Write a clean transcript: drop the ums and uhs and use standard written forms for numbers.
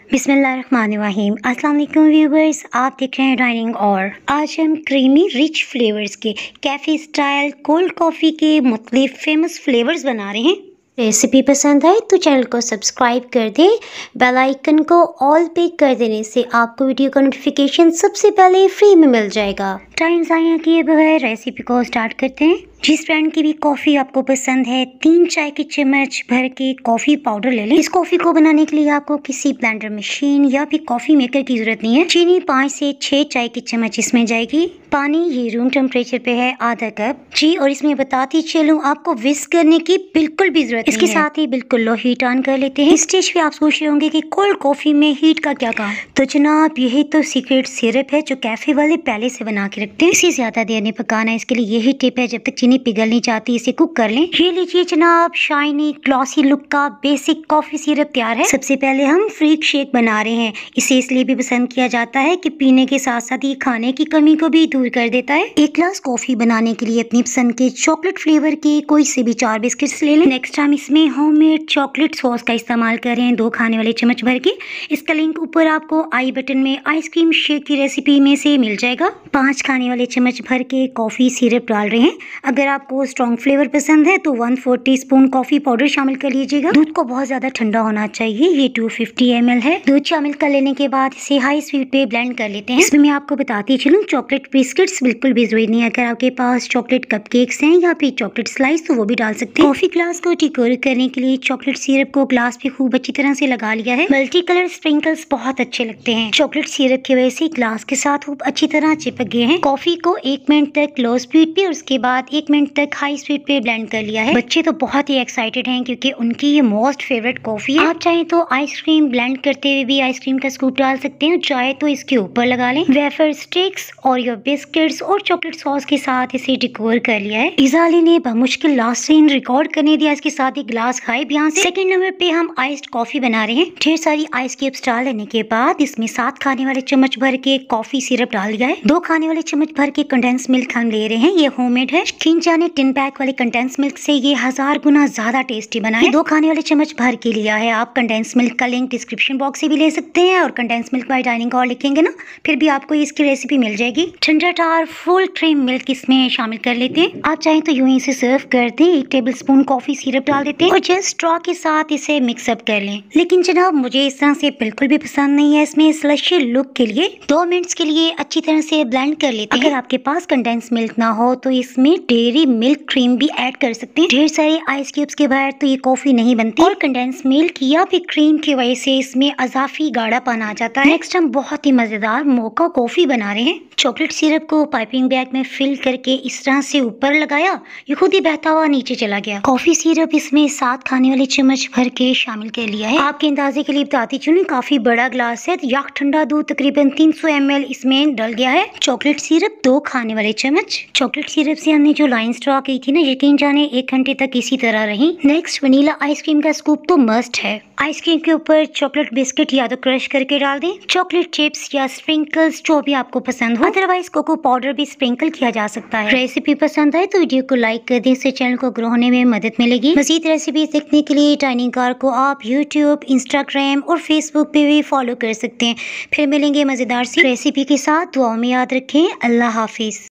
बिस्मिल्लाहिर्रहमानिर्रहीम। अस्सलाम वालेकुम व्यूवर्स, आप देख रहे हैं डाइनिंग और आज हम क्रीमी रिच फ्लेवर्स के कैफ़े स्टाइल कोल्ड कॉफ़ी के मुख्तलिफ फेमस फ्लेवर्स बना रहे हैं। रेसिपी पसंद आए तो चैनल को सब्सक्राइब कर दें। बेल आइकन को ऑल पे कर देने से आपको वीडियो का नोटिफिकेशन सबसे पहले फ्री में मिल जाएगा। टाइम ज़ाया किए बगैर रेसिपी को स्टार्ट करते हैं। जिस ब्रांड की भी कॉफ़ी आपको पसंद है 3 चाय की चम्मच भर के कॉफ़ी पाउडर ले लें। इस कॉफ़ी को बनाने के लिए आपको किसी ब्लेंडर मशीन या फिर कॉफ़ी मेकर की जरूरत नहीं है। चीनी 5 से 6 चाय की चम्मच इसमें जाएगी। पानी ये रूम टेम्परेचर पे है आधा कप जी। और इसमें बताती चलूँ आपको विस्क करने की बिल्कुल भी जरूरत नहीं है। इसके साथ ही बिल्कुल लो हीट ऑन कर लेते हैं। इस स्टेज पे आप सोच रहे होंगे कि कोल्ड कॉफ़ी में हीट का क्या काम। तो जनाब यही तो सीक्रेट सिरप है जो कैफे वाले पहले से बना के रखते हैं। इसे ज्यादा देर नहीं पकाना है, इसके लिए यही टिप है। जब तक चीनी पिघल नहीं जाती इसे कुक कर लें। ये लीजिए जनाब शाइनी ग्लॉसी लुक का बेसिक कॉफी सिरप तैयार है। सबसे पहले हम फ्रीक शेक बना रहे हैं। इसे इसलिए भी पसंद किया जाता है कि पीने के साथ साथ ये खाने की कमी को भी दूर कर देता है। 1 ग्लास कॉफी बनाने के लिए अपनी पसंद के चॉकलेट फ्लेवर के कोई से भी 4 बिस्किट्स ले लें। नेक्स्ट हम इसमें होममेड चॉकलेट सॉस का इस्तेमाल कर रहे हैं 2 खाने वाले चम्मच भर के। इसका लिंक ऊपर आपको आई बटन में आइसक्रीम शेक की रेसिपी में से मिल जाएगा। 5 खाने वाले चम्मच भर के कॉफी सिरप डाल रहे हैं। अगर आपको स्ट्रॉन्ग फ्लेवर पसंद है तो 1/4 टीस्पून कॉफी पाउडर शामिल कर लीजिएगा। दूध को बहुत ज्यादा ठंडा होना चाहिए। ये 250 ml है। दूध शामिल कर लेने के बाद इसे हाई स्पीड पे ब्लेंड कर लेते हैं। इसमें मैं आपको बताती चलूं चॉकलेट बिस्किट्स बिल्कुल भी जरूरी नहीं है। अगर आपके पास चॉकलेट कपकेक्स हैं या फिर चॉकलेट स्लाइस तो वो भी डाल सकते हैं। कॉफी ग्लास को डेकोर करने के लिए चॉकलेट सिरप को ग्लास पे खूब अच्छी तरह से लगा लिया है। मल्टी कलर स्प्रिंकल्स बहुत अच्छे लगते हैं। चॉकलेट सिरप की वजह से ग्लास के साथ खूब अच्छी तरह चिपक गए हैं। कॉफी को 1 मिनट तक लो स्पीड पे और उसके बाद 1 मिनट तक हाई स्पीड पे ब्लेंड कर लिया है। बच्चे तो बहुत ही एक्साइटेड हैं क्योंकि उनकी ये मोस्ट फेवरेट कॉफी है। आप चाहें तो आइसक्रीम ब्लेंड करते हुए भी आइसक्रीम का स्कूप डाल सकते हैं। चाहे तो इसके ऊपर लगा लें। वेफर स्टिक्स और योर बिस्किट्स और चॉकलेट सॉस के साथ इसे डेकोर कर लिया है। इजाली ने बमुश्किल लास्ट सीन रिकॉर्ड करने दिया। इसके साथ ही ग्लास खाए यहाँ से। सेकंड नंबर पे हम आइस्ड कॉफी बना रहे हैं। ढेर सारी आइस क्यूब्स डाल लेने के बाद इसमें 7 खाने वाले चम्मच भर के कॉफी सिरप डाल दिया है। 2 खाने वाले चम्मच भर के कंडेंस मिल्क हम ले रहे हैं। ये होममेड है। खिंचा ने टिन पैक वाले कंडेंस मिल्क से ये 1000 गुना ज्यादा टेस्टी बना है। 2 खाने वाले चम्मच भर के लिया है। आप कंडेंस मिल्क का लिंक डिस्क्रिप्शन बॉक्स से भी ले सकते हैं और कंडेंस मिल्क बाय डाइनिंग और लिखेंगे ना फिर भी आपको इसकी रेसिपी मिल जाएगी। ठंडा टार फुल क्रीम मिल्क इसमें शामिल कर लेते हैं। आप चाहें तो यूं ही इसे सर्व कर दें। 1 टेबलस्पून कॉफी सिरप डाल देते हैं और जस्ट स्ट्रॉ के साथ इसे मिक्स अप कर लें। लेकिन जनाब मुझे इस तरह से बिल्कुल भी पसंद नहीं है। इसमें स्लशी लुक के लिए 2 मिनट्स के लिए अच्छी तरह से ब्लेंड कर लेते हैं। अगर आपके पास कंडेंस मिल्क ना हो तो इसमें डेयरी मिल्क क्रीम भी ऐड कर सकते हैं। ढेर सारे आइस क्यूब्स के बगैर तो ये कॉफी नहीं बनती और कंडेंस मिल्क या फिर क्रीम की वजह से इसमें अजाफी गाढ़ापन आ जाता है। नेक्स्ट हम बहुत ही मजेदार मोका कॉफी बना रहे हैं। चॉकलेट सिरप को पाइपिंग बैग में फिल करके इस तरह से ऊपर लगाया, ये खुद ही बहता हुआ नीचे चला गया। कॉफी सिरप इसमें 7 खाने वाले चम्मच भर के शामिल कर लिया है। आपके अंदाजे के लिए बताती चलूं काफी बड़ा ग्लास है। याक ठंडा दूध तकरीबन 300 ml इसमें डल गया है। चॉकलेट सिरप 2 खाने वाले चम्मच। चॉकलेट सिरप से हमने जो लाइन ड्रॉ की थी ना यकीन जाने 1 घंटे तक इसी तरह रही। नेक्स्ट वनीला आइसक्रीम का स्कूप तो मस्ट है। आइसक्रीम के ऊपर चॉकलेट बिस्किट या तो क्रश करके डाल दें। चॉकलेट चिप्स या स्प्रिंकल्स जो भी आपको पसंद हो। अदरवाइज कोको पाउडर भी स्प्रिंकल किया जा सकता है। रेसिपी पसंद आए तो वीडियो को लाइक कर दें। इससे चैनल को ग्रो होने में मदद मिलेगी। मजीद रेसिपी देखने के लिए डाइनिंग कार को आप यूट्यूब, इंस्टाग्राम और फेसबुक पे भी फॉलो कर सकते हैं। फिर मिलेंगे मजेदार सी रेसिपी के साथ। दुआ में याद रखें। अल्लाह हाफिज।